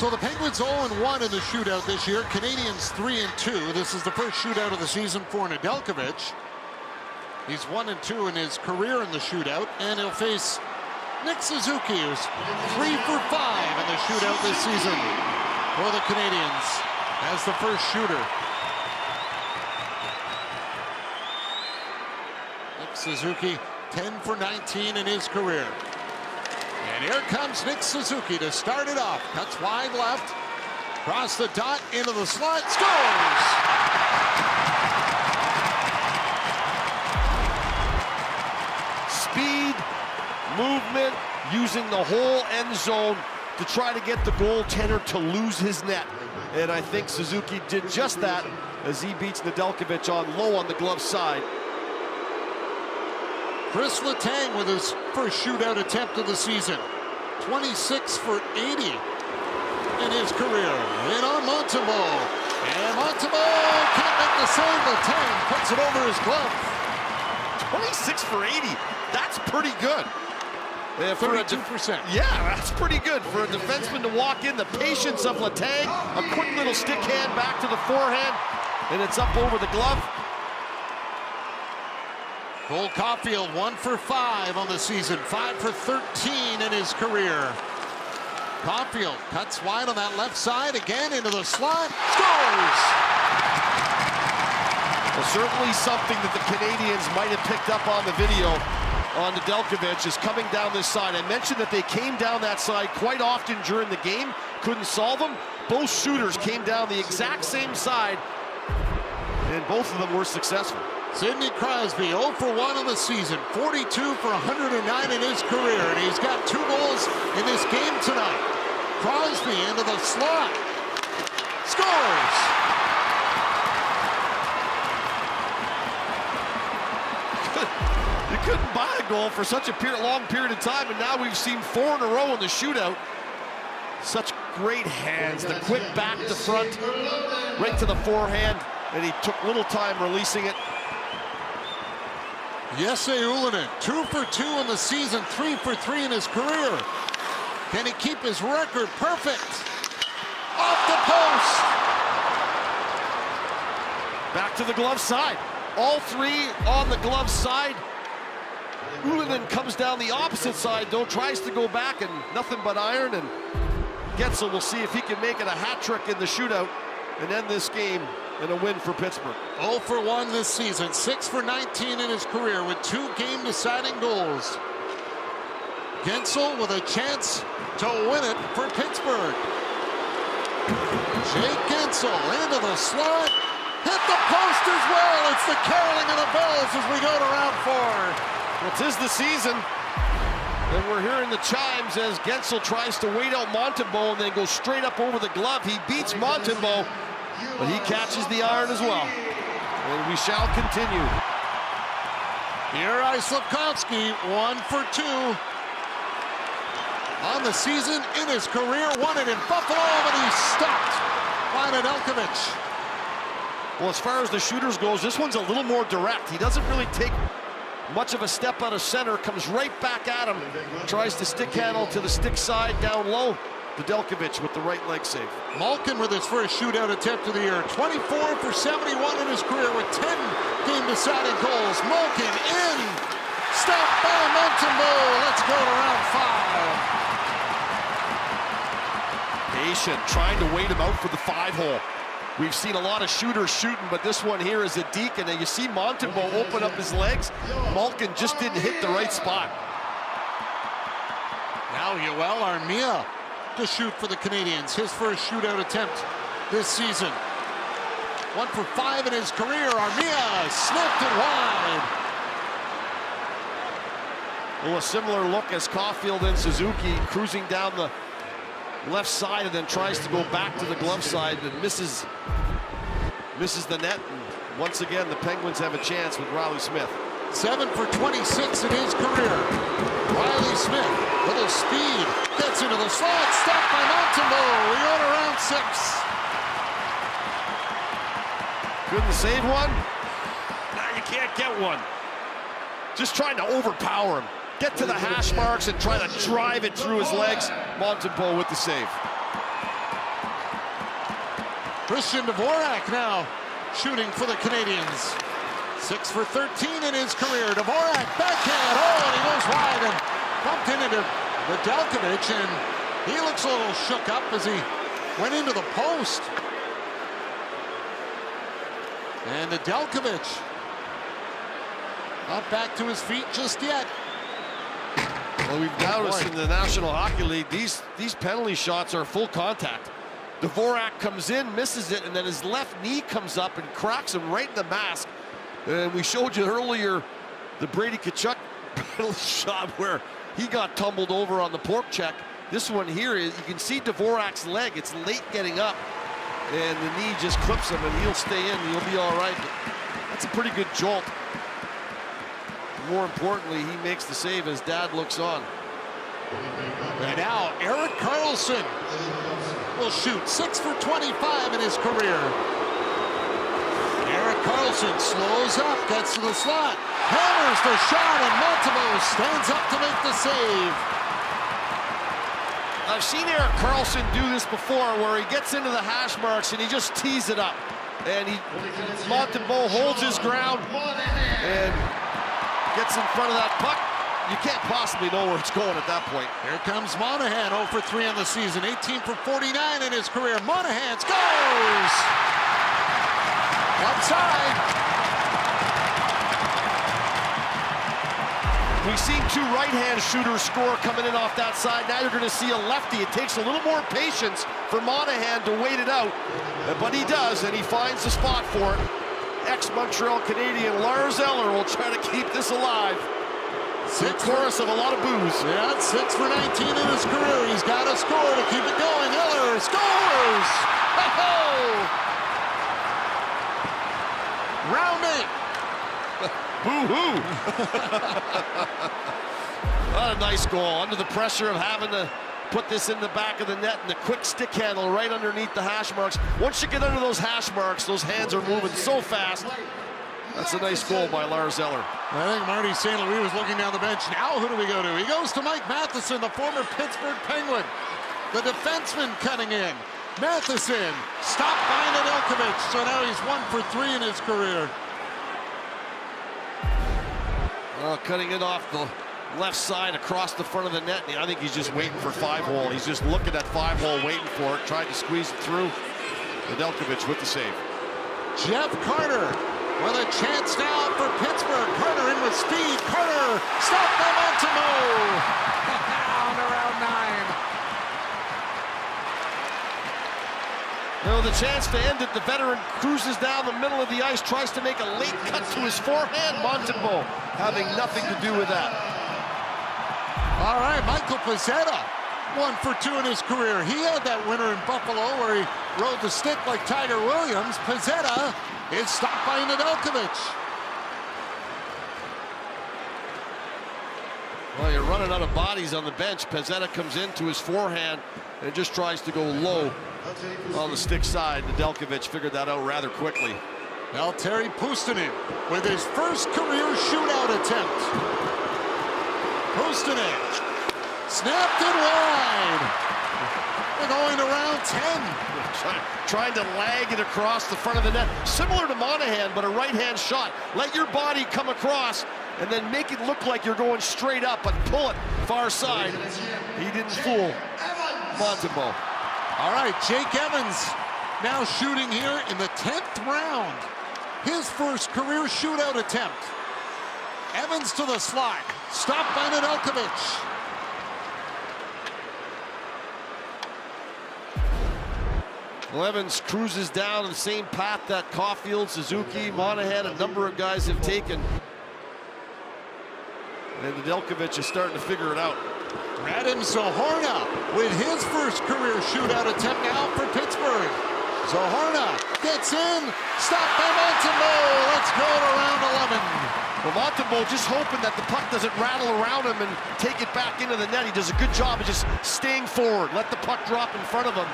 So the Penguins 0-1 in the shootout this year. Canadiens 3-2. This is the first shootout of the season for Nedeljkovic. He's 1-2 in his career in the shootout, and he'll face Nick Suzuki, who's 3 for 5 in the shootout this season for the Canadiens as the first shooter. Nick Suzuki, 10 for 19 in his career. And here comes Nick Suzuki to start it off. Cuts wide left, across the dot, into the slot, scores! Speed, movement, using the whole end zone to try to get the goaltender to lose his net. And I think Suzuki did just that as he beats Nedeljkovic on low on the glove side. Chris Letang with his first shootout attempt of the season. 26 for 80 in his career. In on Montembeault. And Montembeault can't make the save. Letang puts it over his glove. 26 for 80. That's pretty good. 32%. Yeah, that's pretty good for a defenseman to walk in. The patience of Letang. A quick little stick hand back to the forehand. And it's up over the glove. Cole Caulfield 1 for 5 on the season, 5 for 13 in his career. Caulfield cuts wide on that left side, again into the slot, scores! Well, certainly something that the Canadiens might have picked up on the video on Nedeljkovic is coming down this side. I mentioned that they came down that side quite often during the game, couldn't solve them. Both shooters came down the exact same side, and both of them were successful. Sidney Crosby 0 for 1 on the season, 42 for 109 in his career, and he's got 2 goals in this game tonight. Crosby into the slot, scores! You couldn't buy a goal for such a long period of time, and now we've seen 4 in a row in the shootout. Such great hands, the quick back to front, right to the forehand, and he took little time releasing it. Jesse Ylönen, 2 for 2 in the season, 3 for 3 in his career. Can he keep his record perfect? Off the post! Back to the glove side. All 3 on the glove side. Ylönen comes down the opposite side, though, tries to go back, and nothing but iron, and Gensel will see if he can make it a hat trick in the shootout and end this game in a win for Pittsburgh. 0 for 1 this season, 6 for 19 in his career with 2 game-deciding goals. Gensel with a chance to win it for Pittsburgh. Jake Gensel into the slot, hit the post as well. It's the caroling of the bells as we go to round 4. Well, 'tis the season, and we're hearing the chimes as Gensel tries to wait out Montembeault and then goes straight up over the glove. He beats Montembeault, but he catches the iron as well. And we shall continue. Juraj Slafkovsky, 1 for 2 on the season in his career. Won it in Buffalo, but he's stopped by Nedeljkovic. Well, as far as the shooters goes, this one's a little more direct. He doesn't really take much of a step out of center, comes right back at him, tries to stick handle to the stick side down low. Nedeljkovic with the right leg save. Malkin with his first shootout attempt of the year, 24 for 71 in his career with 10 game-deciding goals. Malkin in, stopped by Montembeault. Let's go to round 5. Patient, trying to wait him out for the 5-hole. We've seen a lot of shooters shooting, but this one here is a deacon, and you see Montembeault open up his legs. Malkin just didn't hit the right spot. Now Yoel Armia to shoot for the Canadiens, his first shootout attempt this season. 1 for 5 in his career. Armia slipped it wide. Well, a similar look as Caulfield and Suzuki cruising down the left side and then tries to go back to the glove side and misses the net. And once again, the Penguins have a chance with Riley Smith. 7 for 26 in his career. Riley Smith, little speed, gets into the slot, stopped by Montembeault. We go to round 6. Couldn't save one? Now you can't get one. Just trying to overpower him. Get to the hash marks and try to drive it through his legs. Montembeault with the save. Christian Dvorak now shooting for the Canadiens. 6 for 13 in his career. Dvorak backhand. Oh, and he goes wide and bumped into Nedeljkovic, and he looks a little shook up as he went into the post. And Nedeljkovic not back to his feet just yet. Well, we've noticed in the National Hockey League, these penalty shots are full contact. Dvorak comes in, misses it, and then his left knee comes up and cracks him right in the mask. And we showed you earlier the Brady Tkachuk penalty shot where he got tumbled over on the pork check. This one here is, you can see Dvorak's leg. It's late getting up, and the knee just clips him, and he'll stay in. He'll be all right. But that's a pretty good jolt. More importantly, he makes the save as Dad looks on. And now Erik Karlsson will shoot 6 for 25 in his career. Erik Karlsson slows up, gets to the slot, hammers the shot, and Montembeault stands up to make the save. I've seen Erik Karlsson do this before, where he gets into the hash marks and he just tees it up. And Montembeault holds his ground and gets in front of that puck. You can't possibly know where it's going at that point. Here comes Monahan, 0 for 3 on the season, 18 for 49 in his career. Monahan scores! Outside. We've seen 2 right-hand shooters score coming in off that side. Now you're going to see a lefty. It takes a little more patience for Monahan to wait it out, but he does, and he finds the spot for it. Ex-Montreal Canadien Lars Eller will try to keep this alive. The chorus of a lot of boos. Yeah, 6 for 19 in his career. He's got to score to keep it going. Eller scores! Oh! Round 8. Boo-hoo! What a nice goal. Under the pressure of having to put this in the back of the net, and the quick stick handle right underneath the hash marks. Once you get under those hash marks, those hands are moving so fast. That's a nice goal by Lars Eller. I think Marty St. Louis was looking down the bench. Now who do we go to? He goes to Mike Matheson, the former Pittsburgh Penguin. The defenseman cutting in. Matheson stopped by Nedeljkovic, so now he's 1 for 3 in his career. Cutting it off the left side across the front of the net. I think he's just waiting for 5-hole. He's just looking at 5-hole, waiting for it, tried to squeeze it through. Nedeljkovic with the save. Jeff Carter with a chance now for Pittsburgh. Carter in with speed. Carter stopped by Montembeault. Down around 9. Now the chance to end it. The veteran cruises down the middle of the ice, tries to make a late cut to his forehand. Montembeault having nothing to do with that. All right, Michael Pezzetta, 1 for 2 in his career. He had that winner in Buffalo where he rode the stick like Tiger Williams. Pezzetta is stopped by Nedeljkovic. Well, you're running out of bodies on the bench. Pezzetta comes into his forehand and just tries to go low on the stick side. Nedeljkovic figured that out rather quickly. Valtteri Puustinen with his first career shootout attempt. Puustinen snapped it wide. We're going to round 10. Trying to lag it across the front of the net. Similar to Monahan, but a right-hand shot. Let your body come across and then make it look like you're going straight up, but pull it far side. He didn't fool Montembeault. All right, Jake Evans now shooting here in the 10th round. His first career shootout attempt. Evans to the slot. Stopped by Nedeljkovic. Well, Evans cruises down the same path that Caulfield, Suzuki, Monahan, a number of guys have taken. And Nedeljkovic is starting to figure it out. Radim Zohorna with his first career shootout attempt now for Pittsburgh. Zohorna gets in, stopped by Montembeault. Let's go to round 11. Well, Montembeault just hoping that the puck doesn't rattle around him and take it back into the net. He does a good job of just staying forward, let the puck drop in front of him.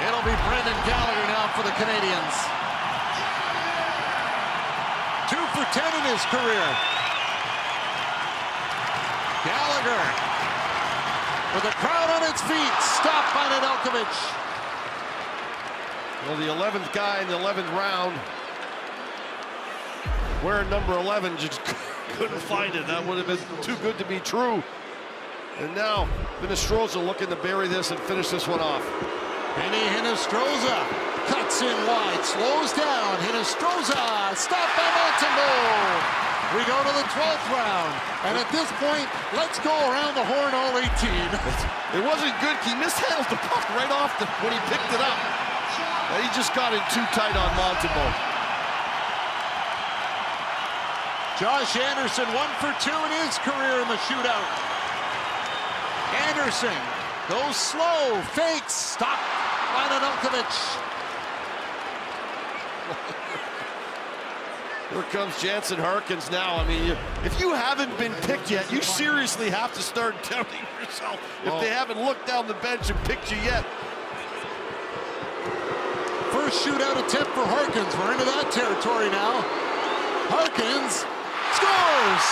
It'll be Brendan Gallagher now for the Canadiens. 2 for 10 in his career. Gallagher with a crowd on its its feet. Stopped by Nedeljkovic. Well, the 11th guy in the 11th round, wearing number 11, just couldn't find it. That would have been too good to be true. And now, Hinostroza looking to bury this and finish this one off. Penny Hinostroza cuts in wide, slows down. Hinostroza stopped by Montembeault. We go to the 12th round. And at this point, let's go around the horn all 18. It wasn't good. He mishandled the puck right off when he picked it up. And he just got in too tight on Montembeault. Josh Anderson 1 for 2 in his career in the shootout. Anderson goes slow, fakes, stopped by Nedeljkovic. Here comes Jansen Harkins now. I mean, if you haven't been picked yet, you seriously have to start doubting yourself if they haven't looked down the bench and picked you yet. First shootout attempt for Harkins. We're into that territory now. Harkins scores!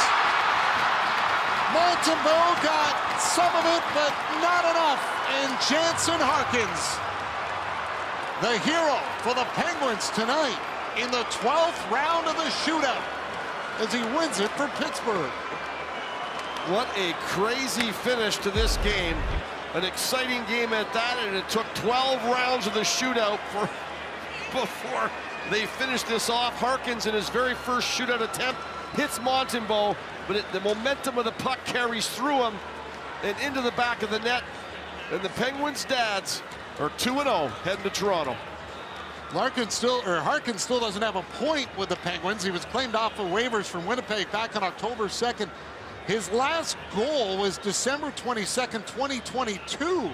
Montembeault got some of it, but not enough. And Jansen Harkins, the hero for the Penguins tonight in the 12th round of the shootout as he wins it for Pittsburgh. What a crazy finish to this game. An exciting game at that, and it took 12 rounds of the shootout before they finished this off. Harkins in his very first shootout attempt hits Montembeault, but the momentum of the puck carries through him and into the back of the net. And the Penguins' dads are 2-0 heading to Toronto. Harkins still doesn't have a point with the Penguins. He was claimed off of waivers from Winnipeg back on October 2nd. His last goal was December 22nd, 2022